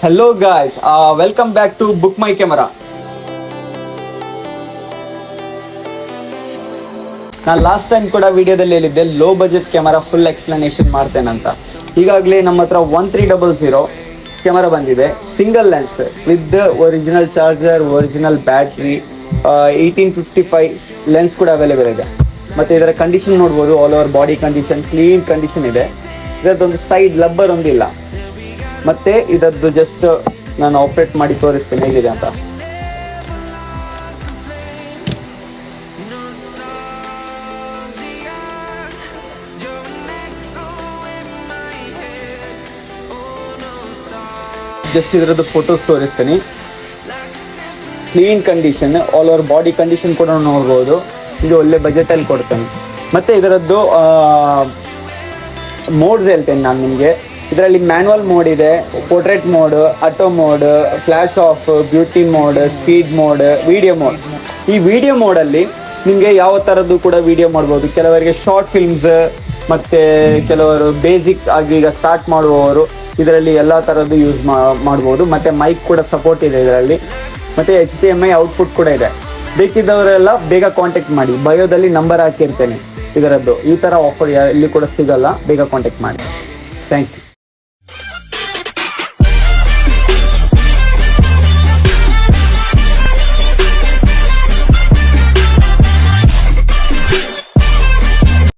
Hello guys, welcome back to Book My Camera. ನಾನು last time ಕೂಡ ವಿಡಿಯೋದಲ್ಲಿ ಹೇಳಿದ್ದೆ low budget camera full explanation ಮಾಡ್ತೇನಂತ. ಈಗಾಗಲೇ ನಮ್ಮ ಹತ್ರ 1300 ಕ್ಯಾಮರಾ ಬಂದಿದೆ, single lens with original charger, original battery, 1855 lens ಕೂಡ ಅವೈಲೇಬಲ್ ಇದೆ. ಮತ್ತು ಇದರ ಕಂಡೀಷನ್ ನೋಡ್ಬೋದು, all over body condition clean condition ಇದೆ. ಇದರದ್ದೊಂದು ಸೈಡ್ ಲಬ್ಬರ್ ಒಂದಿಲ್ಲ. ಮತ್ತೆ ಇದರದ್ದು ಜಸ್ಟ್ ನಾನು ಆಪರೇಟ್ ಮಾಡಿ ತೋರಿಸ್ತೇನೆ ಹೇಗಿದೆ ಅಂತ. ಜಸ್ಟ್ ಇದರದ್ದು ಫೋಟೋಸ್ ತೋರಿಸ್ತೇನೆ. Clean condition, all over body condition ಕೂಡ ನೋಡ್ಬೋದು. ಇದು ಒಳ್ಳೆ ಬಜೆಟಲ್ಲಿ ಕೊಡ್ತೇನೆ. ಮತ್ತು ಇದರದ್ದು ಮೋಡ್ಸ್ ಹೇಳ್ತೇನೆ ನಾನು ನಿಮಗೆ. ಇದರಲ್ಲಿ ಮ್ಯಾನ್ಯಲ್ ಮೋಡ್ ಇದೆ, portrait mode, auto mode, flash of, beauty mode, speed mode, video mode. ಈ ವಿಡಿಯೋ ಮೋಡಲ್ಲಿ ನಿಮಗೆ ಯಾವ ಥರದ್ದು ಕೂಡ ವಿಡಿಯೋ ಮಾಡ್ಬೋದು. ಕೆಲವರಿಗೆ ಶಾರ್ಟ್ ಫಿಲ್ಮ್ಸ್, ಮತ್ತು ಕೆಲವರು ಬೇಸಿಕ್ ಆಗಿ ಈಗ ಸ್ಟಾರ್ಟ್ ಮಾಡುವವರು ಇದರಲ್ಲಿ ಎಲ್ಲ ಥರದ್ದು ಯೂಸ್ ಮಾಡ್ಬೋದು. ಮತ್ತು ಮೈಕ್ ಕೂಡ ಸಪೋರ್ಟ್ ಇದೆ ಇದರಲ್ಲಿ. ಮತ್ತು HDMI ಔಟ್ಪುಟ್ ಕೂಡ ಇದೆ. ಬೇಕಿದ್ದವರೆಲ್ಲ ಬೇಗ ಕಾಂಟ್ಯಾಕ್ಟ್ ಮಾಡಿ. ಬಯೋದಲ್ಲಿ ನಂಬರ್ ಹಾಕಿರ್ತೇನೆ ಇದರದ್ದು. ಈ ಥರ ಆಫರ್ ಎಲ್ಲಿ ಕೂಡ ಸಿಗಲ್ಲ, ಬೇಗ ಕಾಂಟ್ಯಾಕ್ಟ್ ಮಾಡಿ. Thank you.